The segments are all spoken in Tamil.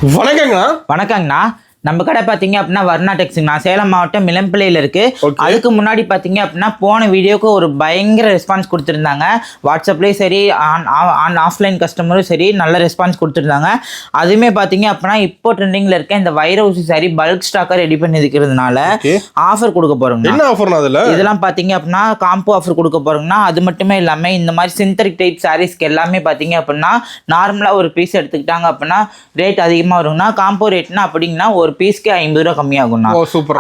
வணக்கங்கண்ணா. நம்ம கடை பார்த்தீங்க அப்படின்னா வர்ணா டெக்ஸுங்கண்ணா, சேலம் மாவட்டம் மிளம்பிள்ளையில் இருக்குது. அதுக்கு முன்னாடி பார்த்தீங்க அப்படின்னா போன வீடியோக்கு ஒரு பயங்கர ரெஸ்பான்ஸ் கொடுத்துருந்தாங்க. வாட்ஸ்அப்லேயும் சரி ஆஃப்லைன் கஸ்டமரும் சரி நல்ல ரெஸ்பான்ஸ் கொடுத்துருந்தாங்க. அதுவுமே பார்த்தீங்க அப்படின்னா இப்போ ட்ரெண்டிங்கில் இருக்க இந்த வைரவுசி சாரி பல்க் ஸ்டாக்காக ரெடி பண்ணி இருக்கிறதுனால ஆஃபர் கொடுக்க போகிறோங்க. என்ன ஆஃபர்னா அதில் இதெல்லாம் பார்த்தீங்க அப்படின்னா காம்போ ஆஃபர் கொடுக்க போகிறோங்கன்னா, அது மட்டுமே இல்லாமல் இந்த மாதிரி சிந்தட்டிக் டைப் சாரீஸ்க்கு எல்லாமே பார்த்தீங்க அப்படின்னா நார்மலாக ஒரு பீஸ் எடுத்துக்கிட்டாங்க அப்படின்னா ரேட் அதிகமாக வருங்கண்ணா. காம்போ ரேட்னா அப்படிங்கன்னா ஒரு பீஸ்க்கு 50 ரூபா கம்மியாகும்ண்ணா.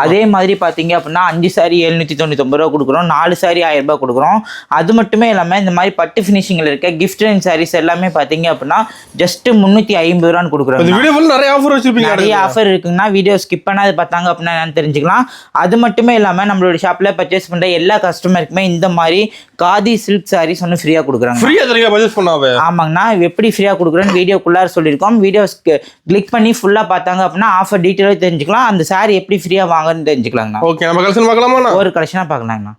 அதே மாதிரி பார்த்தீங்க அப்படின்னா 5 சாரி 799 ரூபா கொடுக்குறோம், 4 சாரி 1000 ரூபாய் கொடுக்குறோம். அது மட்டுமே இல்லாமல் இந்த மாதிரி பட்டு ஃபினிஷிங்கில் இருக்க கிஃப்ட் அண்ட் சாரீஸ் எல்லாமே பார்த்தீங்க அப்படின்னா ஜஸ்ட் 350 ரூபான்னு கொடுக்குறோம். நிறைய ஆஃபர் இருக்குங்கன்னா வீடியோ ஸ்கிப் பண்ணாது பார்த்தாங்க அப்படின்னா என்னன்னு தெரிஞ்சுக்கலாம். அது மட்டுமே இல்லாமல் நம்மளோட ஷாப்பில் பர்ச்சேஸ் பண்ணுற எல்லா கஸ்டமருக்குமே இந்த மாதிரி காதி சில்க் சாரீஸ் ஒன்று ஃப்ரீயாக கொடுக்குறாங்க. ஆமாங்கண்ணா, எப்படி ஃப்ரீயாக கொடுக்குறேன்னு வீடியோக்குள்ளார சொல்லியிருக்கோம். வீடியோ கிளிக் பண்ணி ஃபுல்லாக பார்த்தாங்க அப்படின்னா ஆஃபர் டீட்டெயிலாக தெரிஞ்சுக்கலாம். அந்த சாரி எப்படி ஃப்ரீயா வாங்கன்னு தெரிஞ்சுக்கலாங்கண்ணா. ஓகே, நம்ம கலெக்ஷன் பார்க்கலாமா? ஒரு கலெக்ஷனா பார்க்கலாங்கண்ணா.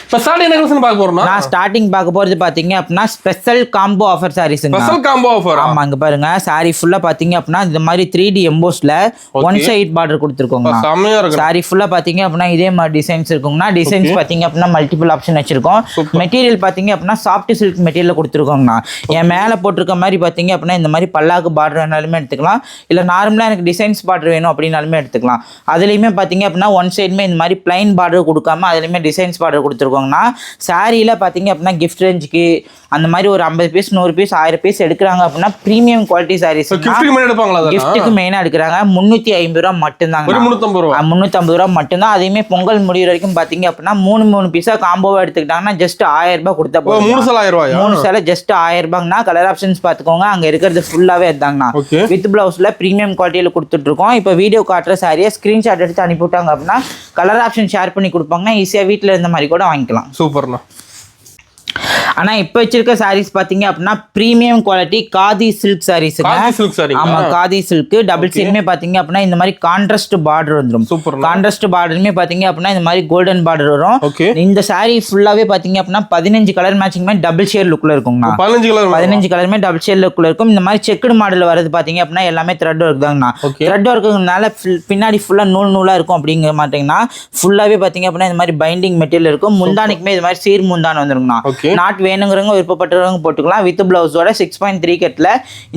இப்போ ஸ்டார்டிங் என்ன கலெக்ஷன் பார்க்க போறோம்னா, நான் ஸ்டார்டிங் பார்க்க போறது பாத்தீங்க அப்படின்னா ஸ்பெஷல் காம்போ ஆஃபர் சாரீஸ்ங்க. Special combo offer. ஆமா, இங்க பாருங்க சாரி ஃபுல்லா பாத்தீங்க அப்படின்னா இந்த மாதிரி 3D எம்போஸ்ல ஒன் சைடு பார்டர் கொடுத்துருக்கோங்க. செமையா இருக்கு. சாரி ஃபுல்லா பாத்தீங்க அப்படின்னா இதே மாதிரி டிசைன்ஸ் இருக்குங்கண்ணா. டிசைன்ஸ் பாத்தீங்க அப்படின்னா மல்டிபிள் ஆப்ஷன் வச்சிருக்கோம். மெட்டீரியல் பாத்தீங்க அப்படின்னா சாஃப்ட் சில்க் மெட்டீரியல் கொடுத்துருக்கோங்கண்ணா. என் மேல போட்டிருக்க மாதிரி பாத்தீங்க அப்படின்னா இந்த மாதிரி பல்லாக்கு பார்டர் வேணாலுமே எடுத்துக்கலாம், இல்ல நார்மலா எனக்கு டிசைன்ஸ் பார்டர் வேணும் அப்படின்னாலுமே எடுத்துக்கலாம். அதுலயுமே பாத்தீங்க அப்படின்னா ஒன் சைடுமே இந்த மாதிரி பிளைன் பார்டர் கொடுக்காம அதுலயுமே டிசைன்ஸ் பார்டர் கொடுத்துருக்கோங்கண்ணா. சாரியில் பார்த்தீங்க அப்படின்னா கிஃப்ட் ரேஞ்சுக்கு அந்த மாதிரி ஒரு 50 பீஸ் 100 பீஸ் 1000 பீஸ் எடுக்கிறாங்க அப்படின்னா ப்ரீமியம் குவாலிட்டி சாரீஸ் கிஃப்ட்டுக்கு மெயினாக எடுக்கிறாங்க. 350 ரூபா மட்டும்தாங்க. 350 ரூபா மட்டும்தான். அதையுமே பொங்கல் முடிகிற வரைக்கும் பார்த்தீங்க அப்படின்னா 3 பீஸாக காம்போவாக எடுத்துக்கிட்டாங்கன்னா ஜஸ்ட் 1000 ரூபாய் கொடுத்தா போதும். 3 சேலை ஜஸ்ட் 1000 ரூபாய்னா. கலர் ஆப்ஷன்ஸ் பார்த்துக்கோங்க, அங்கே இருக்கிறது ஃபுல்லாகவே இருந்தாங்கண்ணா. வித் பிளவுஸில் ப்ரீமியம் குவாலிட்டியில் கொடுத்துட்ருக்கோம். இப்போ வீடியோ காட்டுற சாரியை ஸ்க்ரீன்ஷாட் எடுத்து அனுப்பிவிட்டாங்க அப்படின்னா கலர் ஆப்ஷன் ஷேர் பண்ணி கொடுப்பாங்கன்னா ஈஸியாக வீட்டில் இருந்த மாதிரி கூட வாங்கிக்கலாம். சூப்பர்ண்ணா. ஆனா இப்ப வச்சிருக்க சாரீஸ் பாத்தீங்க அப்படின்னா premium quality khadi silk sarees. ஆமா, காதி சில்க் டபுள் சைடுமே பாத்தீங்க அப்படின்னா இந்த மாதிரி கான்ட்ராஸ்ட் பார்டர் வந்துரும். கான்ட்ராஸ்ட் பார்டருமே பாத்தீங்க அப்படின்னா இந்த மாதிரி கோல்டன் பார்டர் வரும். இந்த சாரி ஃபுல்லாவே பாத்தீங்க அப்படின்னா 15 கலர் மேட்சிங் மாதிரி டபுள் ஷேட் லுக்ல இருக்குங்கண்ணா. 15 கலருமே டபுள் ஷேட் லுக்ல இருக்கும். இந்த மாதிரி செக்குடு மாடல் வரது பாத்தீங்க அப்படின்னா எல்லாமே த்ரெட் ஒர்க் தாங்கண்ணா. த்ரெட் ஒர்க்குனால பின்னாடி ஃபுல்லா நூலா இருக்கும் அப்படிங்கிற மாட்டீங்கன்னா ஃபுல்லாவே பாத்தீங்க அப்படின்னா இந்த மாதிரி பைண்டிங் மெட்டீரியல் இருக்கும். முந்தானிக்குமே இது மாதிரி சீர் முந்தான வந்துருங்கண்ணா. நாட் வேணுங்கிறவங்க விருப்பப்பட்டவங்க போட்டுக்கலாம். வித் பிளவுஸோட 6.3 கட்ல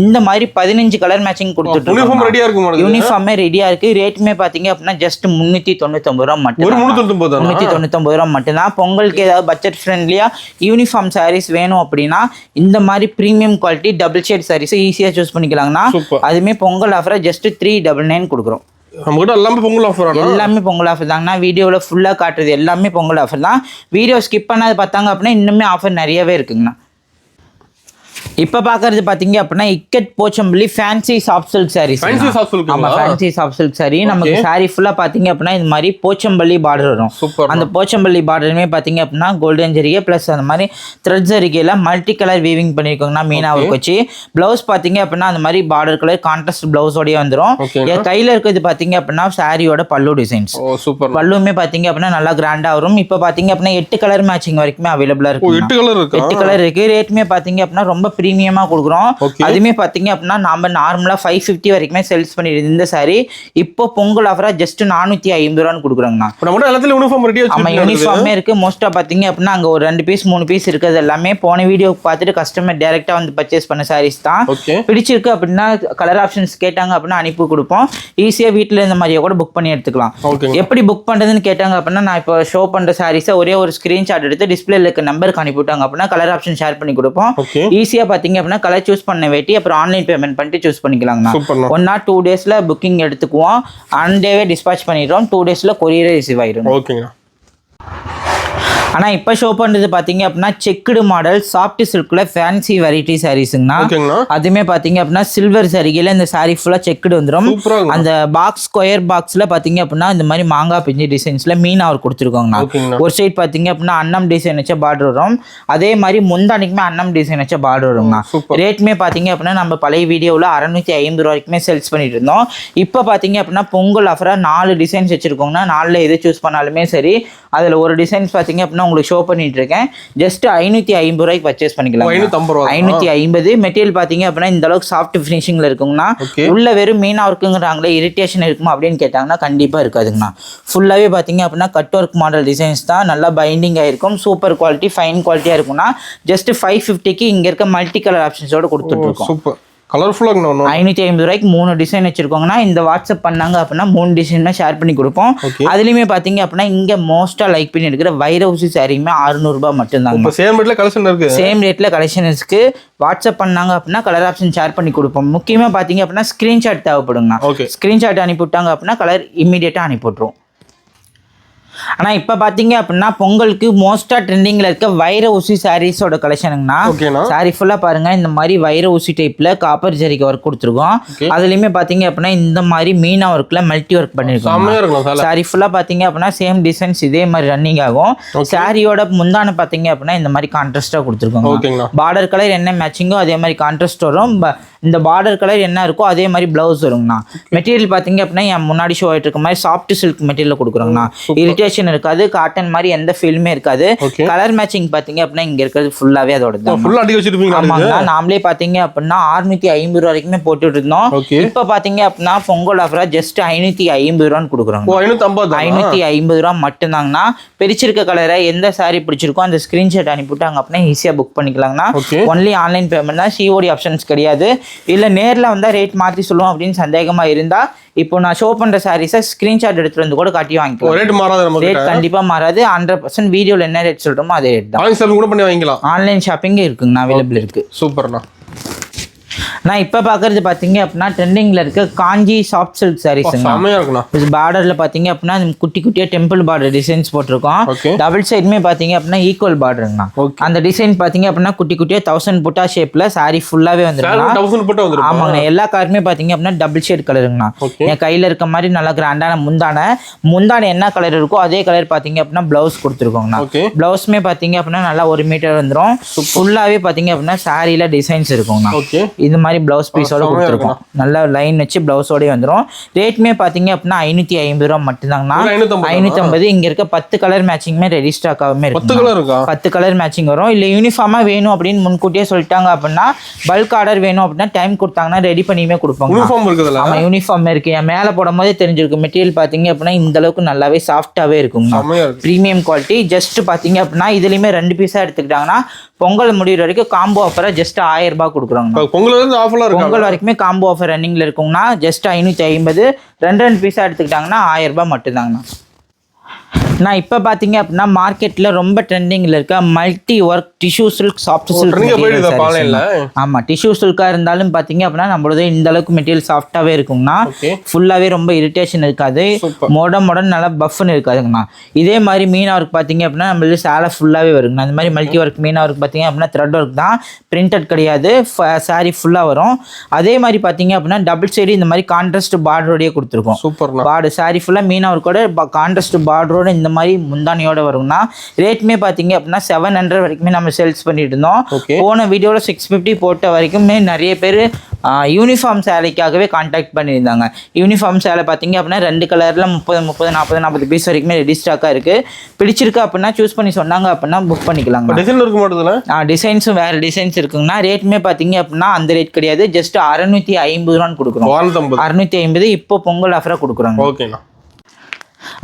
இந்த மாதிரி 15 கலர் மேட்சிங் கொடுத்துட்டு யூனிஃபார்மே ரெடியா இருக்கு. ரேட்டுமே பாத்தீங்க அப்படின்னா ஜஸ்ட் 399 ரூபா மட்டும். 399 ரூபா மட்டும்தான். பொங்கலுக்கு ஏதாவது பட்ஜெட் ஃப்ரெண்ட்லியா யூனிஃபார்ம் சாரீஸ் வேணும் அப்படின்னா இந்த மாதிரி premium quality double shade sarees ஈஸியா சூஸ் பண்ணிக்கலாங்கண்ணா. அதுமே பொங்கல் ஆஃபரா ஜஸ்ட் 399 கொடுக்குறோம். எல்லாமே பொங்கல் ஆஃபர் தாங்கண்ணா. வீடியோவில் ஃபுல்லாக காட்டுறது எல்லாமே பொங்கல் ஆஃபர் தான். வீடியோ ஸ்கிப் பண்ணாது பார்த்தாங்க அப்படின்னா இன்னுமே ஆஃபர் நிறையவே இருக்குங்கண்ணா. இப்போ பார்க்கறது பார்த்தீங்க அப்படின்னா ikat Pochampally fancy soft silk sarees. ஆமாம், ஃபேன்சி சாஃப்ட் சில்க் சாரி. நமக்கு சாரி ஃபுல்லாக பார்த்தீங்க அப்படின்னா இந்த மாதிரி போச்சம்பள்ளி பார்டர் வரும். அந்த போச்சம்பள்ளி பார்டருமே பார்த்தீங்க அப்படின்னா கோல்டன் ஜரிகை ப்ளஸ் அந்த மாதிரி த்ரெட் ஜரிகையில் மல்டி கலர் வீவிங் பண்ணியிருக்கோங்கன்னா மீனா ஒர்க் வச்சு. ப்ளவுஸ் பார்த்தீங்க அப்படின்னா அந்த மாதிரி பார்டர் கலர் கான்ட்ராஸ்ட் ப்ளவுஸோடய வந்துடும். என் கையில் இருக்கிறது பார்த்தீங்க அப்படின்னா சாரியோட பல்லு டிசைன்ஸ். பல்லுமே பார்த்தீங்க அப்படின்னா நல்லா கிராண்டாக வரும். இப்போ பார்த்தீங்க அப்படின்னா 8 கலர் மேட்சிங் வரைக்குமே அவைலபிளாக இருக்கும். 8 கலர் இருக்கு. ரேட்டுமே பார்த்தீங்க அப்படின்னா ரொம்ப பிரீமியமா கொடுக்குறோம். அதுமே பாத்தீங்க அப்படின்னா நாம நார்மலா 550 வரைக்குமே சேல்ஸ் பண்ணிட்டு இருந்த சாரி இப்போ பொங்கல் ஆஃபரா ஜஸ்ட் 450 ரூபான்னு கொடுக்குறாங்கண்ணா. ஆமா, யூனிஃபார்மே இருக்கு. மோஸ்டா பாத்தீங்க அப்படின்னா அங்க ஒரு 2 பீஸ் 3 பீஸ் இருக்கிறது எல்லாமே போன வீடியோ பார்த்துட்டு கஸ்டமர் டைரக்டா வந்து பர்ச்சேஸ் பண்ண சாரீஸ் தான். பிடிச்சிருக்கு அப்படின்னா கலர் ஆப்ஷன்ஸ் கேட்டாங்க அப்படின்னா அனுப்பி கொடுப்போம். ஈஸியா வீட்டுல இந்த மாதிரியே கூட புக் பண்ணி எடுத்துக்கலாம். எப்படி புக் பண்றதுன்னு கேட்டாங்க அப்படின்னா நான் இப்போ ஷோ பண்ற சாரீஸை ஒரே ஒரு ஸ்கிரீன்ஷாட் எடுத்து டிஸ்பிளேல இருக்க நம்பருக்கு அனுப்பிவிட்டாங்க அப்படின்னா கலர் ஆப்ஷன் ஷேர் பண்ணி கொடுப்போம். ஈஸியா பாத்தீங்க அப்படின்னா கலர் சூஸ் பண்ண வேட்டி அப்புறம் ஆன்லைன் பேமெண்ட் பண்ணிட்டு சூஸ் பண்ணிக்கலாங்கண்ணா. 1 or 2 டேஸ்ல புக்கிங் எடுத்துக்குவோம். ஆன் டேவே டிஸ்பாச் பண்ணிடுறோம். 2 டேஸ்ல கொரியரே ரிசீவ் ஆயிடும். ஓகேங்க. ஆனால் இப்போ ஷோ பண்ணுறது பார்த்தீங்க அப்படின்னா செக்குடு மாடல் சாஃப்ட் சில்கில் ஃபேன்சி வெரைட்டி சாரீஸுங்கண்ணா. அதுவுமே பார்த்தீங்க அப்படின்னா சில்வர் சரிகையில் இந்த சாரீ ஃபுல்லாக செக்குடு வந்துடும். அந்த பாக்ஸ் ஸ்கொயர் பாக்ஸில் பார்த்தீங்க அப்படின்னா இந்த மாதிரி மாங்காய் பிஞ்சு டிசைன்ஸில் மீன் அவர் கொடுத்துருக்கோங்கண்ணா. ஒரு சைட் பார்த்தீங்க அப்படின்னா அன்னம் டிசைன் வச்ச பார்டர் வரும். அதே மாதிரி முந்தானிக்குமே அன்னம் டிசைன் வச்ச பார்டர் வருங்கண்ணா. ரேட்டுமே பார்த்தீங்க அப்படின்னா நம்ம பழைய வீடியோவில் 650 ரூபாய்க்குமே சேல்ஸ் பண்ணிட்டு இருந்தோம். இப்போ பார்த்தீங்க அப்படின்னா பொங்கல் ஆஃபராக 4 டிசைன்ஸ் வச்சுருக்கோங்கண்ணா. 4ல் எது சூஸ் பண்ணாலுமே சரி. அதில் ஒரு டிசைன்ஸ் பார்த்தீங்க அப்படின்னா அப்படின்னா உங்களுக்கு ஷோ பண்ணிட்டு இருக்கேன். ஜஸ்ட் 550 ரூபாய்க்கு பர்ச்சேஸ் பண்ணிக்கலாம். 550. மெட்டீரியல் பார்த்தீங்க அப்படின்னா இந்த அளவுக்கு சாஃப்ட் ஃபினிஷிங்ல இருக்குங்கண்ணா. உள்ள வெறும் மீனா இருக்குங்கிறாங்களே, இரிட்டேஷன் இருக்குமா அப்படின்னு கேட்டாங்கன்னா கண்டிப்பா இருக்காதுங்கண்ணா. ஃபுல்லாவே பார்த்தீங்க அப்படின்னா கட் ஒர்க் மாடல் டிசைன்ஸ் தான். நல்லா பைண்டிங் ஆயிருக்கும். சூப்பர் குவாலிட்டி, ஃபைன் குவாலிட்டியா இருக்கும்னா ஜஸ்ட் 550க்கு இங்க இருக்க மல்டி கலர் ஆப்ஷன்ஸோட கொடுத்துட்டு இருக்கோம். சூப்பர் கலர்ஃபுல்லாக 550 ரூபாய்க்கு 3 டிசைன் வச்சிருக்கோங்கன்னா இந்த வாட்ஸ்அப் பண்ணாங்க அப்படின்னா 3 டிசைன் ஷேர் பண்ணி கொடுப்போம். அதுலயுமே பாத்தீங்க அப்படின்னா இங்க மோஸ்டா லைக் பண்ணி இருக்கிற வைர ஊசி சாரியுமே 600 ரூபாய் மட்டும் தான். சேம் ரேட்ல கலெக்ஷன் இருக்கு. சேம் ரேட்ல கலெக்ஷன் இருக்கு. வாட்ஸ்அப் பண்ணாங்க அப்படின்னா கலர் ஆப்ஷன் ஷேர் பண்ணி கொடுப்போம். முக்கியமா பாத்தீங்க அப்படின்னா ஸ்கிரீன்ஷாட் தேவைப்படுங்க. ஸ்கிரீன்ஷாட் அனுப்பி விட்டாங்க அப்படின்னா கலர் இமீடியட்டா அனுப்பி விட்டுரும். ஆனால் இப்போ பார்த்தீங்க அப்படின்னா பொங்கலுக்கு மோஸ்ட்டாக ட்ரெண்டிங்கில் இருக்க வைர ஊசி சாரீஸோட கலெக்ஷனுங்கண்ணா. சாரி ஃபுல்லாக பாருங்கள், இந்த மாதிரி வைர ஊசி டைப்பில் காப்பர் ஜரிக்கு ஒர்க் கொடுத்துருக்கோம். அதுலேயுமே பார்த்தீங்க அப்படின்னா இந்த மாதிரி மீனா ஒர்க்கில் மல்டி ஒர்க் பண்ணியிருக்கோம். சாரி ஃபுல்லாக பார்த்தீங்க அப்படின்னா சேம் டிசைன்ஸ் இதே மாதிரி ரன்னிங் ஆகும். சாரியோட முந்தான பார்த்தீங்க அப்படின்னா இந்த மாதிரி கான்ட்ராஸ்ட்டாக கொடுத்துருக்கோம். பார்டர் கலர் என்ன மேட்சிங்கோ அதே மாதிரி கான்ட்ராஸ்ட் வரும். இந்த பார்டர் கலர் என்ன இருக்கோ அதே மாதிரி பிளவுஸ் வருங்கண்ணா. மெட்டீரியல் பார்த்தீங்க அப்படின்னா என் முன்னாடி ஷோ ஆகிட்டு இருக்க மாதிரி சாஃப்ட் சில்க் மெட்டீரியல் கொடுக்குறோங்கண்ணா. இரிட்டேஷன் இருக்காது, காட்டன் மாதிரி எந்த ஃபீலுமே இருக்காது. கலர் மேட்சிங் பாத்தீங்க அப்படின்னா இங்க இருக்கிறது ஃபுல்லாவே அதோட தான். நாமளே பாத்தீங்க அப்படின்னா 650 ரூபாய் வரைக்குமே போட்டுட்டு இருந்தோம். இப்ப பாத்தீங்க அப்படின்னா பொங்கல் ஆஃபரா ஜஸ்ட் 550 ரூபான்னு கொடுக்குறோம். 550 ரூபாய் மட்டும் தாங்கண்ணா. பிரிச்சிருக்க கலரை எந்த சாரி பிடிச்சிருக்கோ அந்த ஸ்கிரீன்ஷாட் அனுப்பிவிட்டாங்க அப்படின்னா ஈஸியா புக் பண்ணிக்கலாங்கண்ணா. ஒன்லி ஆன்லைன் பேமெண்ட் தான், சிஓடி ஆப்ஷன்ஸ் கிடையாது. இல்ல நேர்ல வந்தா ரேட் மாத்தி சொல்லுவோம் அப்படின்னு சந்தேகமா இருந்தா இப்போ நான் ஷோ பண்ற சாரீஸை ஸ்கிரீன்ஷாட் எடுத்துட்டு வந்து கூட காட்டி வாங்கிக்கலாம். ரேட் மாறாது, ரேட் கண்டிப்பா மாறாது. 100% வீடியோல என்ன ரேட் சொல்றோமோ அதே ரேட் தான். ஆன்லைன் ஷாப்பிங் கூட பண்ணி வாங்கிக்கலாம். ஆன்லைன் ஷாப்பிங் இருக்குங்கண்ணா, அவைலபிள் இருக்கு. சூப்பர்ண்ணா. நான் இப்போ பார்க்கறது பார்த்தீங்க அப்படின்னா ட்ரெண்டிங்கில் இருக்க காஞ்சி சாஃப்ட் சில்க் சாரீஸ். பார்டரில் பார்த்தீங்க அப்படின்னா குட்டி குட்டியாக டெம்பிள் பார்டர் டிசைன்ஸ் போட்டிருக்கோம். டபுள் சைடுமே பார்த்தீங்க அப்படின்னா ஈக்குவல் பார்டருங்கண்ணா. அந்த டிசைன் பார்த்தீங்க அப்படின்னா குட்டி குட்டியாக 1000 புட்டா ஷேப்பில் சாரி ஃபுல்லாகவே வந்துருக்கும். ஆமாங்கண்ணா. எல்லா கலருமே பார்த்தீங்க அப்படின்னா டபுள் ஷேட் கலருங்கண்ணா. என் கையில் இருக்க மாதிரி நல்லா கிராண்டான முந்தான என்ன கலர் இருக்கோ அதே கலர் பார்த்தீங்க அப்படின்னா பிளவுஸ் கொடுத்துருக்கோங்கண்ணா. பிளவுஸ்மே பார்த்தீங்க அப்படின்னா நல்லா 1 மீட்டர் வந்துடும். ஃபுல்லாகவே பார்த்தீங்க அப்படின்னா சாரியில் டிசைன்ஸ் இருக்குங்கண்ணா. இது மாதிரி பிளவுஸ் பீஸோட கொடுத்துருக்கோம். நல்ல லைன் வச்சு பிளவுஸோடய வந்துடும். ரேட்மே பார்த்தீங்க அப்படின்னா 550 ரூபா மட்டும்தாங்கண்ணா. 550. இங்க இருக்க 10 கலர் மேட்சிங்குமே ரெடி ஸ்டாக்காகவுமே இருக்கு. 10 கலர் மேட்சிங் வரும். இல்லை யூனிஃபார்மா வேணும் அப்படின்னு முன்கூட்டியே சொல்லிட்டாங்க அப்படின்னா பல்க் ஆர்டர் வேணும் அப்படின்னா டைம் கொடுத்தாங்கன்னா ரெடி பண்ணியுமே கொடுப்பாங்க. யூனிஃபார்ம் இருக்கு. என் மேலே போடும் போதே தெரிஞ்சிருக்கும். மெட்டீரியல் பார்த்தீங்க அப்படின்னா இந்த அளவுக்கு நல்லாவே சாஃப்டாகவே இருக்குங்க. Premium quality. ஜஸ்ட் பார்த்தீங்க அப்படின்னா இதுலயுமே 2 பீஸா எடுத்துக்கிட்டாங்கன்னா பொங்கல் முடிகிற வரைக்கும் காம்போ ஆஃபரா ஜஸ்ட் 1000 ரூபாய் கொடுக்குறாங்க. பொங்கல் வரைக்குமே காம்போ ஆஃபர் ரன்னிங்ல இருக்குங்கன்னா ஜஸ்ட் 550. 2 பீஸா எடுத்துக்கிட்டாங்கன்னா 1000 ரூபாய் மட்டும்தாங்கண்ணா. நான் இப்போ பார்த்தீங்க அப்படின்னா மார்க்கெட்டில் ரொம்ப ட்ரெண்டிங்கில் இருக்க multi work tissue silk soft silk. ஆமாம், டிஷ்யூ சில்காக இருந்தாலும் பார்த்தீங்க அப்படின்னா நம்மளோட இந்த அளவுக்கு மெட்டீரியல் சாஃப்டாகவே இருக்குங்கண்ணா. ஃபுல்லாகவே ரொம்ப இரிட்டேஷன் இருக்காது. மொடன் நல்லா பஃப்னு இருக்காதுங்கண்ணா. இதே மாதிரி மீனா ஒர்க் பார்த்தீங்க அப்படின்னா நம்மளுக்கு சேலை ஃபுல்லாகவே வருங்கண்ணா. இந்த மாதிரி மல்டி ஒர்க் மீனா ஒர்க் பார்த்தீங்க அப்படின்னா த்ரெட் ஒர்க் தான், பிரிண்டட் கிடையாது. சாரி ஃபுல்லாக வரும். அதே மாதிரி பார்த்தீங்க அப்படின்னா டபுள் சைடு இந்த மாதிரி கான்ட்ராஸ்ட் பார்டரோடய கொடுத்துருக்கோம். பார்டர் சாரி ஃபுல்லாக மீனா ஒர்க்கோட கான்ட்ராஸ்ட் பார்டரோட இந்த மாதிரி முந்தானியோட வரும்னா ரேட்மே பார்த்தீங்க அப்படின்னா 700 வரைக்குமே நம்ம சேல்ஸ் பண்ணிட்டு இருந்தோம். போன வீடியோவில் 650 போட்ட வரைக்குமே நிறைய பேர் யூனிஃபார்ம் சேலைக்காகவே கான்டாக்ட் பண்ணியிருந்தாங்க. யூனிஃபார்ம் சேலை பார்த்தீங்க அப்படின்னா 2 கலரில் 30, 40 பீஸ் வரைக்குமே ரெடி ஸ்டாக்காக இருக்குது. பிடிச்சிருக்கு அப்படின்னா சூஸ் பண்ணி சொன்னாங்க அப்படின்னா புக் பண்ணிக்கலாம். டிசைன் இருக்க மாட்டேங்குது. டிசைன்ஸும் வேறு டிசைன்ஸ் இருக்குங்கண்ணா. ரேட்மே பார்த்தீங்க அப்படின்னா அந்த ரேட் கிடையாது. ஜஸ்ட் 650 ரூபான்னு கொடுக்குறோம். 650 இப்போ பொங்கல் ஆஃபராக கொடுக்குறாங்க. ஓகேண்ணா.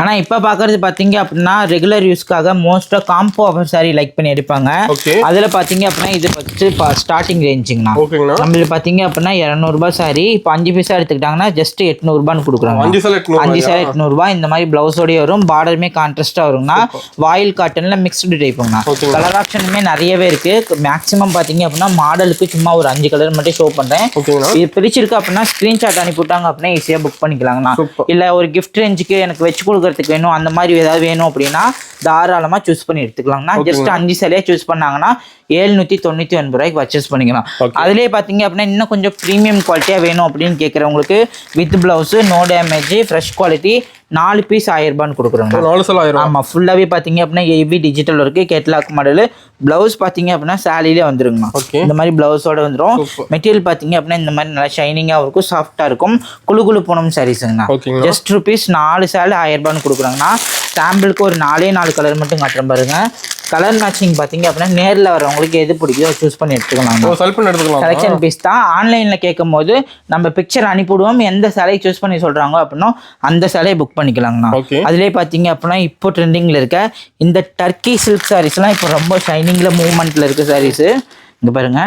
ஆனால் இப்போ பார்க்குறது பார்த்தீங்க அப்படின்னா ரெகுலர் யூஸ்க்காக மோஸ்ட்டாக காம்போ ஆஃபர் சாரி லைக் பண்ணி எடுப்பாங்க. அதில் பார்த்தீங்க அப்படின்னா இது ஃபஸ்ட்டு ஸ்டார்டிங் ரேஞ்சுங்கண்ணா. நம்மளுக்கு பார்த்தீங்க அப்படின்னா 200 ரூபாய் சாரி இப்போ 5 பீஸாக எடுத்துக்கிட்டாங்கன்னா ஜஸ்ட் 800 ரூபான்னு கொடுக்குறாங்க. 5 சேலை 800 ரூபாய். இந்த மாதிரி பிளவுஸோடய வரும். பார்டருமே கான்ட்ராஸ்ட்டாக வருங்கண்ணா. வாயில் காட்டனில் மிக்ஸ்டு டைப்புங்கண்ணா. கலர் ஆப்ஷனுமே நிறையவே இருக்குது. மேக்ஸிமம் பார்த்தீங்க அப்படின்னா மாடலுக்கு சும்மா ஒரு 5 கலர் மட்டும் ஷோ பண்ணுறேன். இது பிரிச்சிருக்கு அப்படின்னா ஸ்க்ரீன்ஷாட் அனுப்பிவிட்டாங்க அப்படின்னா ஈஸியாக புக் பண்ணிக்கலாங்கண்ணா. இல்லை ஒரு கிஃப்ட் ரேஞ்சுக்கு எனக்கு வச்சு கொடுக்கறதுக்கு வேணும் அந்த மாதிரி ஏதாவது வேணும் அப்படின்னா தாராளமாக சூஸ் பண்ணி எடுத்துக்கலாங்கண்ணா. ஜஸ்ட் 5 சேலையாக சூஸ் பண்ணாங்கன்னா 799 ரூபாய்க்கு பர்ச்சேஸ் பண்ணிக்கலாம். அதுலேயே பார்த்தீங்க அப்படின்னா இன்னும் கொஞ்சம் ப்ரீமியம் குவாலிட்டியாக வேணும் அப்படின்னு கேட்குறவங்களுக்கு with blouse no damage fresh quality 4 piece 1000 ரூபான்னு கொடுக்குறோங்க. 4 சேல் 1000. ஆமாம், ஃபுல்லாகவே பார்த்தீங்க அப்படின்னா heavy digital work catalogue model. Blouse பார்த்தீங்க அப்படின்னா சாலிலே வந்துருங்கண்ணா. இந்த மாதிரி ப்ளவுஸோட வந்துடும். மெட்டீரியல் பார்த்தீங்க அப்படின்னா இந்த மாதிரி நல்லா ஷைனிங்காக இருக்கும், சாஃப்டாக இருக்கும், குழு குழு போனோம் சாரீஸுங்கண்ணா. ஜஸ்ட் ருபீஸ் 4 சேல் 1000 ரூபான்னு கொடுக்குறாங்கண்ணா. சாம்பிளுக்கு ஒரு 4 கலர் மட்டும் காட்டுறேன் பாருங்க. கலர் மேட்சிங் பார்த்தீங்க அப்படின்னா நேரில் வரவங்களுக்கு எது பிடிக்குதோ சூஸ் பண்ணி எடுத்துக்கலாம். செலெக்ஷன் பீஸ் தான். ஆன்லைனில் கேட்கும் போது நம்ம பிக்சர் அனுப்பிவிடுவோம், எந்த சேலையை சூஸ் பண்ணி சொல்கிறாங்க அப்படின்னா அந்த சேலையை புக் பண்ணிக்கலாங்கண்ணா. அதுலேயே பார்த்தீங்க அப்படின்னா இப்போ ட்ரெண்டிங்கில் இருக்க இந்த டர்க்கி சில்க் சாரீஸ்லாம் இப்போ ரொம்ப ஷைனிங்கில் மூவ்மெண்ட்டில் இருக்க சாரீஸு. இங்கே பாருங்க,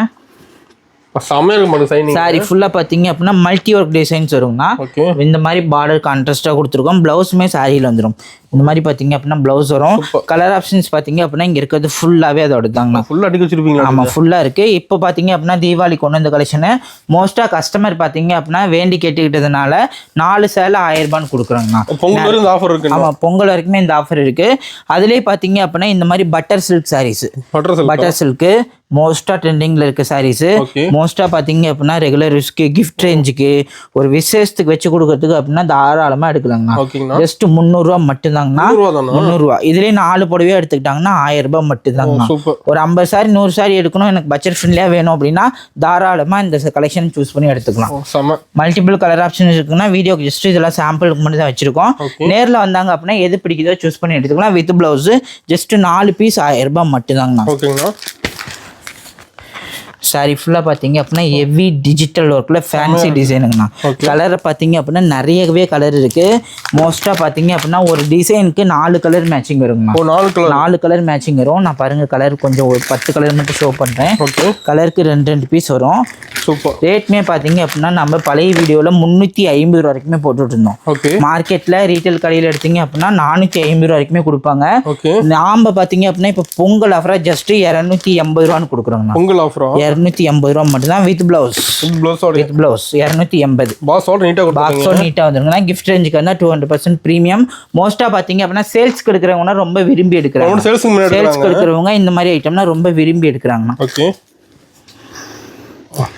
சாரி ஃபுல்லா பாத்தீங்க அப்படின்னா மல்டி ஒர்க் டிசைன்ஸ் வருங்கண்ணா. இந்த மாதிரி பார்டர் கான்ட்ராஸ்டா கொடுத்துருக்கோம். பிளவுஸுமே சாரியில வந்துடும். இந்த மாதிரி பாத்தீங்க அப்படின்னா பிளவுஸ் வரும். கலர் ஆப்ஷன்ஸ் பாத்தீங்க அப்படின்னா இங்க இருக்கிறது ஃபுல்லாவே அதோட தாங்கண்ணா. ஃபுல்லா அடிக்க வச்சிருப்பீங்க. ஆமா, ஃபுல்லா இருக்கு. இப்போ பாத்தீங்க அப்படின்னா தீபாவளி கொண்டு வந்த கலெக்ஷனு மோஸ்டா கஸ்டமர் பாத்தீங்க அப்படின்னா வேண்டி கேட்டுக்கிட்டதுனால 4 சேலை 1000 ரூபான்னு கொடுக்குறாங்கண்ணா. ஆமா, பொங்கல் வரைக்குமே இந்த ஆஃபர் இருக்கு. அதுலேயே பாத்தீங்க அப்படின்னா இந்த மாதிரி butter silk sarees, butter silk மோஸ்டா ட்ரெண்டிங்ல இருக்க சாரீஸ். மோஸ்டா பாத்தீங்க அப்படின்னா ரெகுலர் யூஸ்க்கு, கிஃப்ட் ரேஞ்சுக்கு, ஒரு விசேஷத்துக்கு வச்சு கொடுக்கறதுக்கு அப்படின்னா தாராளமா எடுக்கலாங்கண்ணா. ஜஸ்ட் 300 ரூபா மட்டும்தாங்கண்ணா. 300 ரூபா. இதுலயே 4 புடவையா எடுத்துக்கிட்டாங்கன்னா 1000 ரூபாய் மட்டும்தாங்கண்ணா. ஒரு 50 சாரி 100 சாரி எடுக்கணும், எனக்கு பட்ஜெட் ஃப்ரெண்ட்லியா வேணும் அப்படின்னா தாராளமா இந்த கலெக்ஷன் சூஸ் பண்ணி எடுத்துக்கலாம். மல்டிபிள் கலர் ஆப்ஷன் இருக்குன்னா வீடியோக்கு ஜஸ்ட் இதெல்லாம் சாம்பிளுக்கு மட்டும் தான் வச்சிருக்கோம். நேர்ல வந்தாங்க அப்படின்னா எது பிடிக்குதோ சூஸ் பண்ணி எடுத்துக்கலாம். வித் பிளவுஸ் ஜஸ்ட் 4 பீஸ் 1000 ரூபாய் மட்டும்தாங்கண்ணா. சாரி ஃபுல்லாக பார்த்தீங்க அப்படின்னா ஹெவி டிஜிட்டல் ஒர்க்கில் ஃபேன்சி டிசைனுங்கண்ணா. கலரை பார்த்தீங்க அப்படின்னா நிறையவே கலர் இருக்குது. மோஸ்ட்டாக பார்த்தீங்க அப்படின்னா ஒரு டிசைனுக்கு 4 கலர் மேட்சிங் வருங்கண்ணா. 4 கலர் மேட்சிங் வரும். நான் பாருங்கள் கலர் கொஞ்சம் ஒரு 10 கலர் மட்டும் ஷோ பண்ணுறேன். கலருக்கு 2 பீஸ் வரும். சூப்பர். ரேட்மே பார்த்தீங்க அப்படின்னா நம்ம பழைய வீடியோவில் 350 ரூபா வரைக்குமே போட்டுட்டு இருந்தோம். மார்க்கெட்டில் ரீட்டைல் கடையில் எடுத்தீங்க அப்படின்னா 450 ரூபா வரைக்குமே கொடுப்பாங்க. நாம் பார்த்தீங்க அப்படின்னா இப்போ பொங்கல் ஆஃபராக ஜஸ்ட் 280 ரூபான்னு கொடுக்குறோங்கண்ணா. பொங்கல் ஆஃபரா 280 ரூபா மட்டும் தான். With blouse, with blouse 280. பாக்ஸோட நீட்டாக வந்துருங்கன்னா கிஃப்ட் ரேஞ்சுக்கு வந்தால் 200% ப்ரீமியம். மோஸ்ட்டாக பார்த்தீங்க அப்படின்னா சேல்ஸ்க்கு எடுக்கிறவங்கன்னா ரொம்ப விரும்பி எடுக்கிறாங்க. சேல்ஸ்க்கு எடுக்கிறவங்க இந்த மாதிரி ஐட்டம்னா ரொம்ப விரும்பி எடுக்கிறாங்கண்ணா.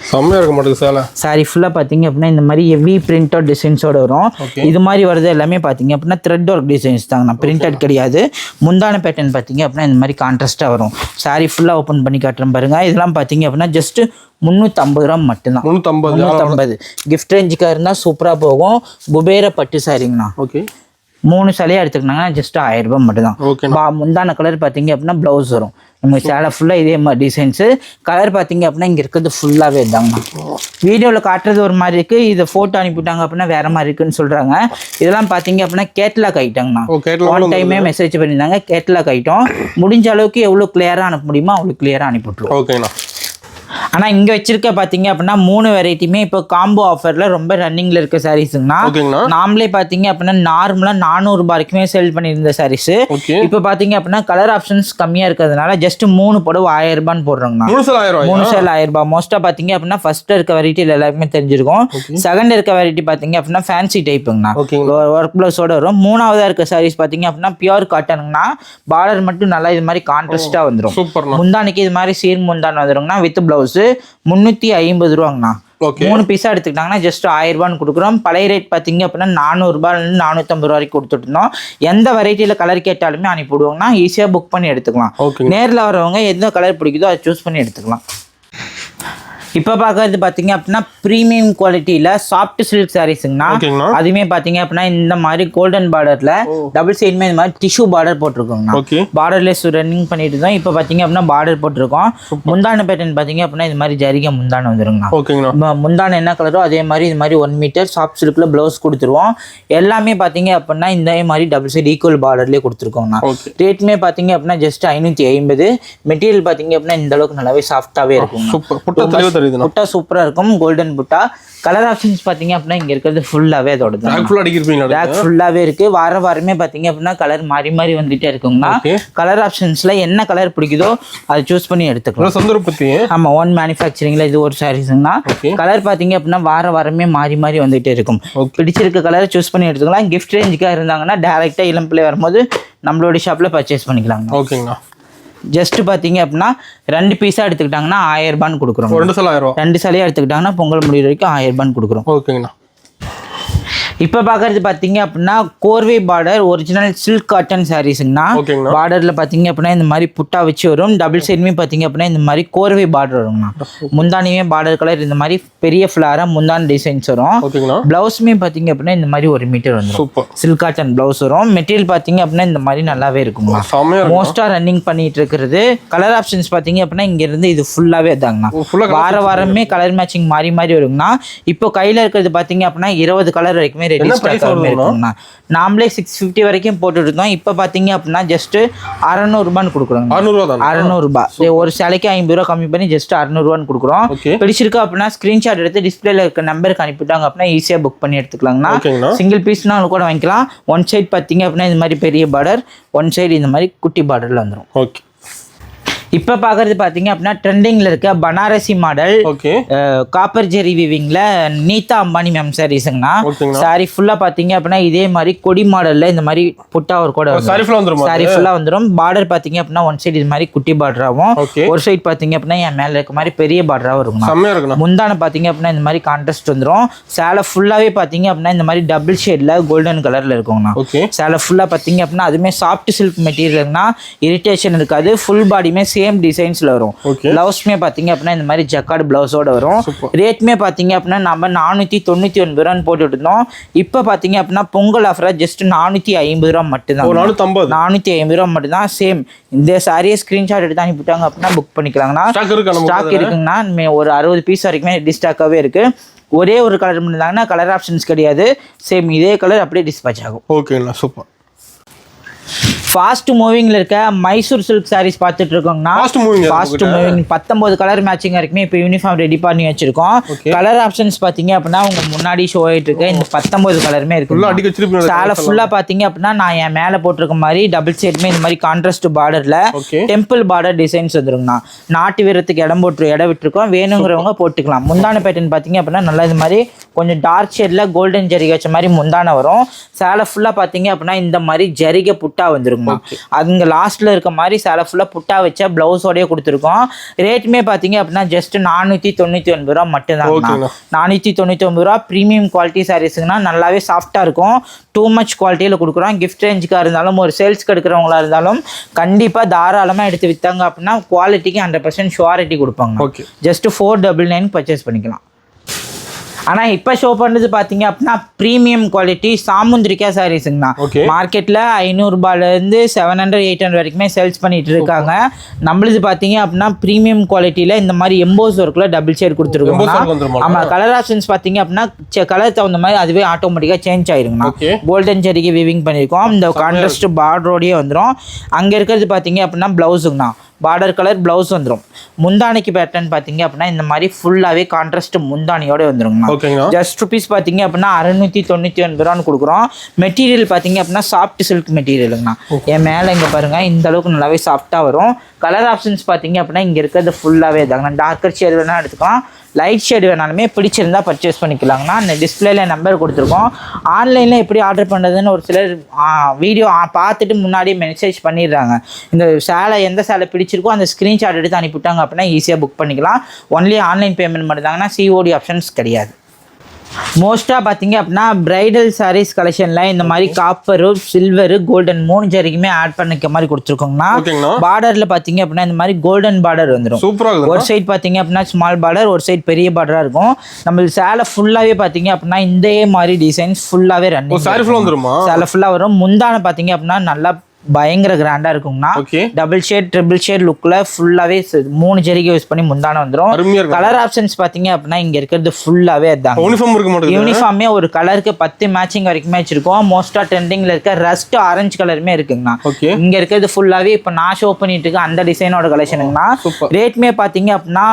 செம்மையா இருக்க மாட்டேங்குது சேலை. சாரி ஃபுல்லாக பார்த்தீங்க அப்படின்னா இந்த மாதிரி ஹெவி பிரிண்டட் டிசைன்ஸோட வரும். இது மாதிரி வருது எல்லாமே பார்த்தீங்க அப்படின்னா த்ரெட் ஒர்க் டிசைன்ஸ் தாங்கண்ணா, பிரிண்டட் கிடையாது. முந்தான பேட்டர்ன் பார்த்தீங்க அப்படின்னா இந்த மாதிரி கான்ட்ராஸ்டாக வரும். சாரி ஃபுல்லாக ஓப்பன் பண்ணி காட்டுறேன் பாருங்க. இதெல்லாம் பார்த்தீங்க அப்படின்னா ஜஸ்ட் 350 ரூபா மட்டும்தான். 350 கிஃப்ட் ரேஞ்சுக்காக இருந்தால் சூப்பராக போகும். குபேர பட்டு சாரிங்கண்ணா. 3 சேலையாக எடுத்துக்கிட்டாங்கன்னா ஜஸ்ட் 1000 ரூபாய் மட்டும்தான். முந்தான கலர் பார்த்தீங்க அப்படின்னா ப்ளவுஸ் வரும். நம்ம சேலை ஃபுல்லாக இதே மாதிரி டிசைன்ஸு. கலர் பார்த்தீங்க அப்படின்னா இங்கே இருக்கிறது ஃபுல்லாகவே இருந்தாங்கண்ணா. வீடியோவில் காட்டுறது ஒரு மாதிரி இருக்குது, இதை ஃபோட்டோ அனுப்பிவிட்டாங்க அப்படின்னா வேறு மாதிரி இருக்குன்னு சொல்கிறாங்க. இதெல்லாம் பார்த்தீங்க அப்படின்னா கேட்லாக் ஐட்டங்கண்ணா. ஒன் டைமே மெசேஜ் பண்ணியிருந்தாங்க. கேட்லாக் ஐட்டம் முடிஞ்ச அளவுக்கு எவ்வளோ கிளியராக அனுப்ப முடியுமோ அவ்வளோ கிளியராக அனுப்பிவிட்ருவோம். ஓகேண்ணா. ஆனால் இங்கே வச்சிருக்க பார்த்தீங்க அப்படின்னா 3 வெரைட்டியுமே இப்போ காம்போ ஆஃபரில் ரொம்ப ரன்னிங்கில் இருக்க சாரீஸுங்கண்ணா. நாமளே பார்த்தீங்க அப்படின்னா நார்மலாக 400 ரூபாய் வரைக்குமே சேல் பண்ணியிருந்த சாரீஸு. இப்போ பார்த்தீங்க அப்படின்னா கலர் ஆப்ஷன்ஸ் கம்மியாக இருக்கிறதுனால ஜஸ்ட் 3 புடவை 1000 ரூபான்னு போடுறோங்கண்ணா. 3 சேல் 1000 ரூபாய். மோஸ்ட்டாக பார்த்தீங்க அப்படின்னா ஃபர்ஸ்ட் இருக்க வெரைட்டியில் எல்லாருக்குமே தெரிஞ்சிருக்கும். செகண்ட் இருக்க வெரைட்டி பார்த்தீங்க அப்படின்னா ஃபேன்சி டைப்புங்கண்ணா, ஒர்க் ப்ளவுஸோட வரும். 3ஆவதாக இருக்க சாரீஸ் பார்த்தீங்க அப்படின்னா பியூர் காட்டனுங்கண்ணா. பார்டர் மட்டும் நல்லா இது மாதிரி கான்ட்ராஸ்டாக வந்துடும். முந்தானிக்கு இது மாதிரி சீர் முந்தான வந்துருங்கண்ணா. வித் பிளவுஸ் 350 ரூபாங்கண்ணா. 3 பீஸா எடுத்துக்கிட்டாங்கன்னா ஜஸ்ட் 1000 ரூபான்னு கொடுக்குறோம். பழைய ரேட் பார்த்தீங்க அப்படின்னா 400 ரூபாயிலிருந்து 450 ரூபா வரைக்கும் கொடுத்துட்டு இருந்தோம். எந்த வெரைட்டியில் கலர் கேட்டாலுமே அனுப்பிவிடுவோம்னா ஈஸியாக புக் பண்ணி எடுத்துக்கலாம். நேரில் வரவங்க எந்த கலர் பிடிக்குதோ அதை சூஸ் பண்ணி எடுத்துக்கலாம். இப்போ பார்க்கறது பார்த்தீங்க அப்படின்னா ப்ரீமியம் குவாலிட்டியில் சாஃப்ட் சில்க் சாரீஸுங்கண்ணா. அதுவுமே பார்த்தீங்க அப்படின்னா இந்த மாதிரி கோல்டன் பார்டரில் டபுள் சைடுமே இந்த மாதிரி டிஷ்யூ பார்டர் போட்டிருக்கோங்கண்ணா. பார்டர்லெஸ் ரன்னிங் பண்ணிட்டு இருந்தோம். இப்போ பார்த்தீங்க அப்படின்னா பார்டர் போட்டிருக்கோம். முந்தான பேட்டர்ன் பார்த்தீங்க அப்படின்னா இது மாதிரி ஜரிகை முந்தான வந்துருங்கண்ணா. முந்தான என்ன கலரோ அதே மாதிரி இது மாதிரி 1 மீட்டர் சாஃப்ட் சில்கில் ப்ளவுஸ் கொடுத்துருவோம். எல்லாமே பார்த்தீங்க அப்படின்னா இந்த மாதிரி டபுள் சைடு ஈக்குவல் பார்டர்லேயே கொடுத்துருக்கோங்கண்ணா. ரேட்டுமே பார்த்தீங்க அப்படின்னா ஜஸ்ட் 550. மெட்டீரியல் பார்த்தீங்க அப்படின்னா இந்த அளவுக்கு நல்லாவே சாஃப்டாகவே இருக்கும். புட்டா சூப்பரா இருக்கும். கோல்டன் புட்டா. கலர் ஆப்ஷன்ஸ் பாத்தீங்க அப்படின்னா இங்க இருக்கிறது ஃபுல்லாவே அதோட ஃபுல்லாவே இருக்கு. வாரமே பாத்தீங்க அப்படின்னா கலர் மாறி மாறி வந்துட்டே இருக்குங்கண்ணா. கலர் ஆப்ஷன்ஸ்ல என்ன கலர் பிடிக்குதோ அதை சூஸ் பண்ணி எடுத்துக்கலாம். ஆமா, ஓன் மேனுஃபேக்சரிங்ல இது ஒரு சாரீஸ்ங்கண்ணா. கலர் பாத்தீங்க அப்படின்னா வாரமே மாறி மாறி வந்துட்டே இருக்கும். பிடிச்சிருக்க கலர் சூஸ் பண்ணி எடுத்துக்கலாம். கிஃப்ட் ரேஞ்சுக்காக இருந்தாங்கன்னா டைரக்டா இளம்பிள்ளை வரும்போது நம்மளோட ஷாப்ல பர்ச்சேஸ் பண்ணிக்கலாம். ஓகேங்களா. ஜஸ்ட் பார்த்தீங்க அப்படின்னா 2 பீஸாக எடுத்துக்கிட்டாங்கன்னா 1000 ரூபான்னு கொடுக்குறோம். 2 சேலை 1000 ரூபா. 2 சேலையாக எடுத்துக்கிட்டாங்கன்னா பொங்கல் முடிகிற வரைக்கும் 1000 ரூபான்னு கொடுக்குறோம். ஓகேங்கண்ணா. இப்போ பார்க்குறது பார்த்தீங்க அப்படின்னா கோர்வை பார்டர் ஒரிஜினல் சில்க் காட்டன் சாரீஸுங்கண்ணா. பார்டரில் பார்த்தீங்க அப்படின்னா இந்த மாதிரி புட்டா வச்சு வரும். டபுள் சைடுமே பார்த்தீங்க அப்படின்னா இந்த மாதிரி கோர்வை பார்டர் வருங்கண்ணா. முந்தானியுமே பார்டர் கலர் இந்த மாதிரி பெரிய ஃப்ளாராக முந்தான டிசைன்ஸ் வரும். ப்ளவுஸுமே பார்த்தீங்க அப்படின்னா இந்த மாதிரி 1 மீட்டர் வந்துடும். சில்க் காட்டன் ப்ளவுஸ் வரும். மெட்டீரியல் பார்த்தீங்க அப்படின்னா இந்த மாதிரி நல்லாவே இருக்குங்க. மோஸ்ட்டாக ரன்னிங் பண்ணிட்டு இருக்கிறது. கலர் ஆப்ஷன்ஸ் பார்த்தீங்க அப்படின்னா இங்கேருந்து இது ஃபுல்லாகவே தாங்கண்ணா. வாரமே கலர் மேட்சிங் மாறி மாறி வருங்கண்ணா. இப்போ கையில் இருக்கிறது பார்த்தீங்க அப்படின்னா 20 கலர் வரைக்குமே நாமளே 650 வரைக்கும் போட்டுட்டு இருந்தோம். இப்போ பார்த்தீங்க அப்படின்னா ஜஸ்ட் 600 ரூபான்னு கொடுக்குறோம். 600 ரூபாய். ஒரு சேலைக்கு 50 ரூபா கம்மி பண்ணி ஜஸ்ட் 600 ரூபான்னு கொடுக்குறோம். பிடிச்சிருக்கா அப்படின்னா ஸ்கிரீன்ஷாட் எடுத்து டிஸ்பிளேல இருக்க நம்பருக்கு அனுப்பிட்டாங்க அப்படின்னா ஈஸியாக புக் பண்ணி எடுத்துக்கலாங்கண்ணா. சிங்கிள் பீஸ்னாலும் கூட வாங்கிக்கலாம். ஒன் சைட் பார்த்தீங்க அப்படின்னா இந்த மாதிரி பெரிய பார்டர், ஒன் சைடு இந்த மாதிரி குட்டி பார்டர்ல வந்துடும். ஓகே. இப்போ பார்க்குறது பார்த்தீங்க அப்படின்னா ட்ரெண்டிங்கில் இருக்க பனாரசி மாடல் காப்பர் ஜெரி வீவிங்கில் நீதா அம்பானி மேம் சாரீஸுங்கண்ணா. சாரி ஃபுல்லாக பார்த்தீங்க அப்படின்னா இதே மாதிரி கொடி மாடலில் இந்த மாதிரி புட்டா ஒரு கூட சாரி ஃபுல்லாக வந்துடும். பார்டர் பார்த்தீங்க அப்படின்னா ஒன் சைடு இது மாதிரி குட்டி பார்டராகவும், ஒரு சைடு பார்த்தீங்க அப்படின்னா என் மேலே இருக்க மாதிரி பெரிய பார்டராகவும் இருக்கும். முந்தான பார்த்தீங்க அப்படின்னா இந்த மாதிரி கான்ட்ராஸ்ட் வந்துடும். சேலை ஃபுல்லாகவே பார்த்தீங்க அப்படின்னா இந்த மாதிரி டபுள் ஷேடில் கோல்டன் கலரில் இருக்குங்கண்ணா. சேலை ஃபுல்லாக பார்த்தீங்க அப்படின்னா அதுவுமே சாஃப்ட் சில்க் மெட்டீரியல்னா இரிட்டேஷன் இருக்காது. ஃபுல் பாடியுமே சேம் டிசைன்ஸ்ல வரும். பிளவுஸ்மே பாத்தீங்க அப்படின்னா இந்த மாதிரி ஜக்கார்டு பிளவுஸோட வரும். ரேட்மே பாத்தீங்க அப்படின்னா நம்ம 499 ரூபான்னு போட்டுட்டு இருந்தோம். இப்போ பாத்தீங்க அப்படின்னா பொங்கல் ஆஃபரா ஜஸ்ட் 450 ரூபா மட்டும்தான். 450 ரூபா மட்டும்தான். சேம் இந்த சாரியை ஸ்கிரீன்ஷாட் எடுத்து அனுப்பிட்டாங்க அப்படின்னா புக் பண்ணிக்கலாங்கண்ணா. ஸ்டாக் இருக்குங்கண்ணா. ஒரு 60 பீஸ் வரைக்குமே டிஸ்டாக்காவே இருக்கு. ஒரே ஒரு கலர் இருந்தாங்கன்னா கலர் ஆப்ஷன்ஸ் கிடையாது. சேம் இதே கலர் அப்படியே டிஸ்பேச் ஆகும். ஓகேண்ணா, சூப்பர். ஃபாஸ்ட் மூவிங்ல இருக்க மைசூர் சில்க் சாரீஸ் பார்த்துட்டு இருக்கோங்கண்ணா. ஃபாஸ்ட் மூவிங் 19 கலர் மேட்சிங் வரைக்குமே இப்போ யூனிஃபார்ம் ரெடி பண்ணி வச்சிருக்கோம். கலர் ஆப்ஷன்ஸ் பாத்தீங்க அப்படின்னா உங்க முன்னாடி ஷோ ஆயிட்டு இருக்கு. இந்த 19 கலருமே இருக்கு. சேலை ஃபுல்லா பாத்தீங்க அப்படின்னா நான் என் மேல போட்டிருக்க மாதிரி டபுள் சைடுமே இந்த மாதிரி கான்ட்ராஸ்ட் பார்டர்ல டெம்பிள் பார்டர் டிசைன்ஸ் வந்துருங்கண்ணா. நாட்டு வீரத்துக்கு இடம் விட்டுருக்கோம். வேணுங்கிறவங்க போட்டுக்கலாம். முந்தான பேட்டர்ன் பாத்தீங்க அப்படின்னா நல்லா இந்த மாதிரி கொஞ்சம் டார்க் ஷேட்ல கோல்டன் ஜரிகை வச்ச மாதிரி முந்தான வரும். சேலை ஃபுல்லா பாத்தீங்க அப்படின்னா இந்த மாதிரி ஜரிகை புட்டா வந்துருங்க. அங்க லாஸ்ட்ல இருக்க மாதிரி சேலை ஃபுல்லா புட்டா வச்ச பிளவுஸோடய கொடுத்துருக்கோம். ரேட்டுமே பாத்தீங்க அப்படின்னா ஜஸ்ட் 499 ரூபா மட்டும்தான். 499 ரூபா. ப்ரீமியம் குவாலிட்டி சாரீஸ்னா நல்லாவே சாஃப்டா இருக்கும். டூ மச் குவாலிட்டியில கொடுக்குறோம். கிஃப்ட் ரேஞ்சுக்காக இருந்தாலும் ஒரு சேல்ஸ்க்கு எடுக்கிறவங்களா இருந்தாலும் கண்டிப்பா தாராளமா எடுத்து வித்தாங்க அப்படின்னா குவாலிட்டிக்கு 100% ஷுவாரிட்டி கொடுப்பாங்க. ஜஸ்ட் 499 பர்ச்சேஸ் பண்ணிக்கலாம். ஆனால் இப்போ ஷோ பண்ணுறது பார்த்தீங்க அப்படின்னா ப்ரீமியம் குவாலிட்டி சாமுந்திரிக்கா சாரீஸுங்கண்ணா. மார்க்கெட்டில் 500 ரூபாயிலேருந்து 700-800 வரைக்குமே சேல்ஸ் பண்ணிட்டு இருக்காங்க. நம்மளுது பார்த்தீங்க அப்படின்னா ப்ரீமியம் குவாலிட்டியில் இந்த மாதிரி எம்போஸ் ஒர்க்கில் டபுள் ஷேட் கொடுத்துருக்கோம். ஆமாம். கலர் ஆப்ஷன்ஸ் பார்த்தீங்க அப்படின்னா கலர் தகுந்த மாதிரி அதுவே ஆட்டோமேட்டிக்காக சேஞ்ச் ஆயிருங்கண்ணா. கோல்டன் ஜரிகை வீவிங் பண்ணியிருக்கோம். இந்த கான்ட்ராஸ்ட் பார்டரோடயே வந்துடும். அங்கே இருக்கிறது பார்த்தீங்க அப்படின்னா ப்ளவுஸுங்கண்ணா. பார்டர் கலர் பிளவுஸ் வந்துடும். முந்தானிக்கு பேட்டர்ன் பார்த்தீங்க அப்படின்னா இந்த மாதிரி ஃபுல்லாகவே கான்ட்ராஸ்ட் முந்தானியோட வந்துருங்கண்ணா. ஜஸ்ட் ருபீஸ் பார்த்தீங்க அப்படின்னா 699 ரூபான்னு கொடுக்குறோம். மெட்டீரியல் பார்த்தீங்க அப்படின்னா சாஃப்ட் சில்க் மெட்டீரியலுங்கண்ணா. என் மேலே இங்கே பாருங்க இந்த அளவுக்கு நல்லாவே சாஃப்டாக வரும். கலர் ஆப்ஷன்ஸ் பார்த்தீங்க அப்படின்னா இங்கே இருக்கிறது ஃபுல்லாகவே தாங்கண்ணா. டார்க்கர் ஷேட் வேணால் எடுத்துக்கலாம். லைட் ஷேடு வேணாலுமே பிடிச்சிருந்தா பர்ச்சேஸ் பண்ணிக்கலாங்கண்ணா. அந்த டிஸ்பிளேல நம்பர் கொடுத்துருக்கோம். ஆன்லைனில் எப்படி ஆர்டர் பண்ணுறதுன்னு ஒரு சிலர் வீடியோ பார்த்துட்டு முன்னாடியே மெசேஜ் பண்ணிடுறாங்க. இந்த சேலை எந்த சேலை பிடிச்சிருக்கோ அந்த ஸ்க்ரீன்ஷாட் எடுத்து அனுப்பிவிட்டாங்க அப்படின்னா ஈஸியாக புக் பண்ணிக்கலாம். ஒன்லி ஆன்லைன் பேமெண்ட் மட்டும் தாங்கன்னா சிஓடி ஆப்ஷன்ஸ் கிடையாது. மோஸ்ட்டாக பார்த்தீங்க அப்படின்னா பிரைடல் சாரீஸ் கலெக்ஷனில் இந்த மாதிரி காப்பரு சில்வரு கோல்டன் 3 ஜரிக்குமே ஆட் பண்ணிக்க மாதிரி கொடுத்துருக்கோங்கண்ணா. பார்டரில் பார்த்தீங்க அப்படின்னா இந்த மாதிரி கோல்டன் பார்டர் வந்துடும். ஒரு சைட் பார்த்தீங்க அப்படின்னா ஸ்மால் பார்டர், ஒரு சைட் பெரிய பார்டராக இருக்கும். நம்ம சேலை ஃபுல்லாகவே பார்த்தீங்க அப்படின்னா இந்த மாதிரி டிசைன்ஸ் ஃபுல்லாகவே ரன்னிங் சேலை ஃபுல்லாக வரும். முந்தான பார்த்தீங்க அப்படின்னா நல்லா பயங்கர கிராண்டா இருக்குங்கண்ணா. டபுள் ஷேட் ட்ரிபிள் ஷேட் லுக்ல ஃபுல்லாவே 3 ஜரிகை யூஸ் பண்ணி முந்தான வந்துடும். கலர் ஆப்ஷன்ஸ் பாத்தீங்க அப்படின்னா இங்க இருக்கிறது ஃபுல்லாவே அதான். யூனிஃபார்மே ஒரு கலருக்கு 10 மேட்சிங் வரைக்குமே வச்சிருக்கோம். மோஸ்டா ட்ரெண்டிங்ல இருக்க ரஸ்ட் ஆரஞ்சு கலருமே இருக்குங்கண்ணா. இங்க இருக்கிறது ஃபுல்லாவே இப்ப நான் ஷோ பண்ணிட்டு இருக்க அந்த டிசைனோட கலெக்ஷனுங்கண்ணா. ரேட்மே பாத்தீங்க அப்படின்னா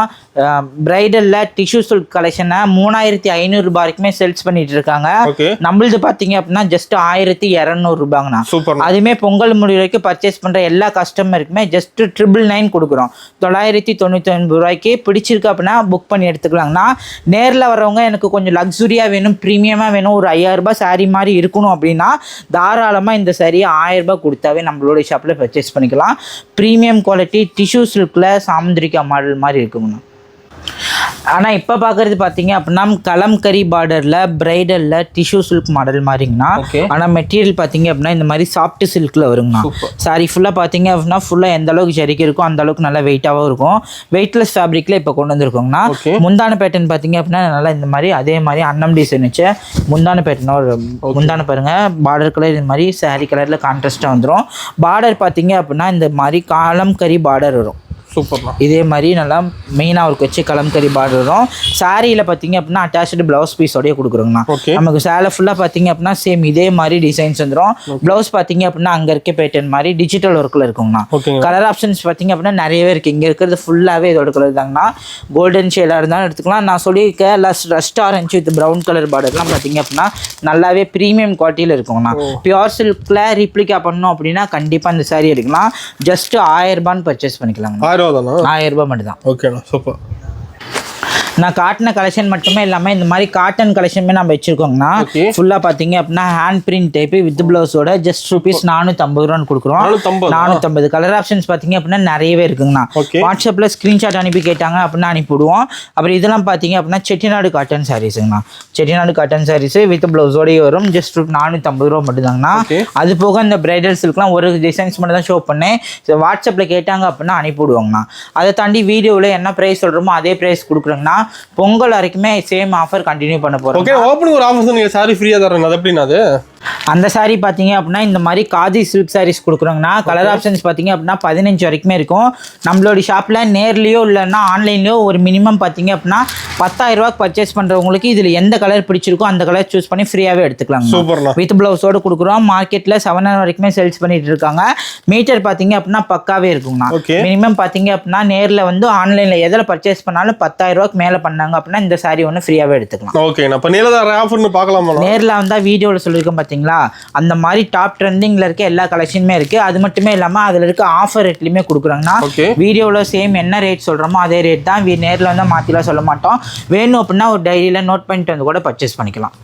பிரைடலில் டிஷ்யூ சில்க் கலெக்ஷனை 3500 ரூபாய் வரைக்குமே சேல்ஸ் பண்ணிட்டு இருக்காங்க. ஓகே. நம்மளது பார்த்தீங்க அப்படின்னா ஜஸ்ட் 1200 ரூபாங்கண்ணா. சூப்பர். அதுவுமே பொங்கல் முடிவு வரைக்கும் பர்ச்சேஸ் பண்ணுற எல்லா கஸ்டமருக்குமே ஜஸ்ட் 999 கொடுக்குறோம். 999 ரூபாய்க்கு பிடிச்சிருக்கு அப்படின்னா புக் பண்ணி எடுத்துக்கலாங்கண்ணா. நேரில் வரவங்க எனக்கு கொஞ்சம் லக்ஸுரியாக வேணும், ப்ரீமியமாக வேணும், ஒரு 5000 ரூபாய் சாரீ மாதிரி இருக்கணும் அப்படின்னா தாராளமாக இந்த சாரியை 1000 ரூபாய் கொடுத்தாவே நம்மளோட ஷாப்பில் பர்ச்சேஸ் பண்ணிக்கலாம். ப்ரீமியம் குவாலிட்டி டிஷ்யூ சில்கில் சாமுந்திரிகா மாடல் மாதிரி இருக்குங்கண்ணா. ஆனால் இப்போ பார்க்குறது பார்த்தீங்க அப்படின்னா கலம்கரி பார்டரில் பிரைடலில் டிஷ்யூ சில்க் மாடல் மாதிரிங்கண்ணா. ஆனால் மெட்டீரியல் பார்த்தீங்க அப்படின்னா இந்த மாதிரி சாஃப்ட் சில்கில் வருங்கண்ணா. சாரி ஃபுல்லாக பார்த்தீங்க அப்படின்னா ஃபுல்லாக எந்த அளவுக்கு ஜரிக்கை இருக்கும் அந்த அளவுக்கு நல்லா வெயிட்டாகவும் இருக்கும். வெயிட்லெஸ் ஃபேப்ரிக்கில் இப்போ கொண்டு வந்துருக்கோங்கண்ணா. முந்தான பேட்டர்ன் பார்த்தீங்க அப்படின்னா நல்லா இந்த மாதிரி அதே மாதிரி அன்னம் டிசைன் வச்சு முந்தான பேட்டர்ன் ஒரு முந்தான பாருங்கள் பார்டர் கலர் இந்த மாதிரி சாரி கலரில் கான்ட்ராஸ்ட்டாக வந்துடும். பார்டர் பார்த்தீங்க அப்படின்னா இந்த மாதிரி கலம்கரி பார்டர் வரும். சூப்பர்ண்ணா. இதே மாதிரி நல்லா மெயினாக ஒர்க் வச்சு கலம்கரி பார்டர் வரும். சாரியில் பார்த்தீங்க அப்படின்னா அட்டாச்சு ப்ளவுஸ் பீஸோடய கொடுக்குறோங்கண்ணா. நமக்கு சேலை ஃபுல்லாக பார்த்தீங்க அப்படின்னா சேம் இதே மாதிரி டிசைன்ஸ் வந்துடும். ப்ளவுஸ் பார்த்தீங்க அப்படின்னா அங்கே இருக்க பேட்டர்ன் மாதிரி டிஜிட்டல் ஒர்க்கில் இருக்குங்கண்ணா. கலர் ஆப்ஷன்ஸ் பார்த்தீங்க அப்படின்னா நிறையவே இருக்குது. இங்கே இருக்கிறது ஃபுல்லாகவே இதோட கலர் தாங்கண்ணா. கோல்டன் ஷேடாக இருந்தாலும் எடுத்துக்கலாம். நான் சொல்லியிருக்கேன் rust orange with brown colour பார்டர்லாம் பார்த்தீங்க அப்படின்னா நல்லாவே ப்ரீமியம் குவாலிட்டியில் இருக்குங்கண்ணா. பியூர் சில்கில் ரீப்ளிகா பண்ணோம் அப்படின்னா கண்டிப்பாக இந்த சாரி எடுக்கலாம். ஜஸ்ட் 1000 ரூபான்னு பர்ச்சேஸ் பண்ணிக்கலாங்க. 1000 ரூபாய் மட்டும் தான். ஓகேண்ணா, சூப்பர். நான் காட்டின கலெக்ஷன் மட்டுமே இல்லாமல் இந்த மாதிரி காட்டன் கலெக்ஷனுமே நம்ம வச்சிருக்கோங்கண்ணா. ஃபுல்லாக பார்த்தீங்க அப்படின்னா ஹேண்ட் பிரிண்ட் டைப்பு வித் ப்ளவுஸோட ஜஸ்ட் ருபீஸ் 450 ரூபான்னு கொடுக்குறோம். 450 கலர் ஆப்ஷன்ஸ் பார்த்தீங்க அப்படின்னா நிறையவே இருக்குங்கண்ணா. வாட்ஸ்அப்பில் ஸ்க்ரீன்ஷாட் அனுப்பி கேட்டாங்க அப்படின்னா அனுப்பிவிடுவோம். அப்புறம் இதெல்லாம் பார்த்தீங்க அப்படின்னா செட்டிநாடு காட்டன் சாரீஸுங்கண்ணா. செட்டிநாடு காட்டன் சாரீஸ் வித் ப்ளவுஸோடய வரும். ஜஸ்ட் 450 ரூபா மட்டும் தாங்கண்ணா. அது போக இந்த பிரைடல் சில்க்லாம் ஒரு டிசைன்ஸ் மட்டும் தான் ஷோ பண்ணேன். வாட்ஸ்அப்பில் கேட்டாங்க அப்படின்னா அனுப்பிவிடுவாங்கண்ணா. அதை தாண்டி வீடியோவில் என்ன ப்ரைஸ் சொல்கிறோமோ அதே ப்ரைஸ் கொடுக்குறோங்கண்ணா. பொங்கல் வரைக்குமே சேம் ஆஃபர் கண்டினியூ பண்ண போறோம். ஓகே, ஓபனிங் ஒரு ஆஃபர் நீங்க சாரி ஃப்ரீயா தரீங்க. அது எப்படினா அது அந்த சாரி பார்த்தீங்க அப்படின்னா இந்த மாதிரி காதி சில்க் சாரீஸ் கொடுக்குறோங்கண்ணா. கலர் ஆப்ஷன்ஸ் பார்த்தீங்க அப்படின்னா 15 வரைக்குமே இருக்கும். நம்மளோட ஷாப்பில் நேர்லேயோ இல்லைன்னா ஆன்லைன்லேயோ ஒரு மினிமம் பார்த்தீங்க அப்படின்னா 10,000 ரூபாய்க்கு பர்ச்சேஸ் பண்ணுறவங்களுக்கு இதில் எந்த கலர் பிடிச்சிருக்கோ அந்த கலர் சூஸ் பண்ணி ஃப்ரீயாகவே எடுத்துக்கலாம். சூப்பர்ண்ணா. வித் ப்ளவுஸோடு கொடுக்குறோம். மார்க்கெட்டில் 700 வரைக்குமே சேல்ஸ் பண்ணிட்டு இருக்காங்க. மீட்டர் பார்த்தீங்க அப்படின்னா பக்காவே இருக்குங்கண்ணா. மினிமம் பார்த்தீங்க அப்படின்னா நேரில் வந்து ஆன்லைனில் எதில் பர்ச்சேஸ் பண்ணாலும் 10,000 ரூபாய்க்கு மேலே பண்ணாங்க அப்படின்னா இந்த சாரி ஒன்று ஃப்ரீயாகவே எடுத்துக்கலாம். ஓகே, இப்போ நேரில் ஆஃபர்னு பார்க்கலாமா? நேரில் வந்தால் வீடியோவில் சொல்லியிருக்கேன் பார்த்தீங்களா, அந்த மாதிரி டாப் ட்ரெண்டிங்கில் இருக்க எல்லா கலெக்ஷனுமே இருக்குது. அது மட்டுமே இல்லாமல் அதில் இருக்க ஆஃபர் ரேட்லையுமே கொடுக்குறாங்கன்னா வீடியோவில் சேம் என்ன ரேட் சொல்கிறோமோ அதே ரேட் தான். நேரில் வந்தால் மாற்றிலாம் சொல்ல மாட்டோம். வேணும் அப்படின்னா ஒரு டைரியில் நோட் பண்ணிட்டு வந்து கூட பர்ச்சேஸ் பண்ணிக்கலாம்.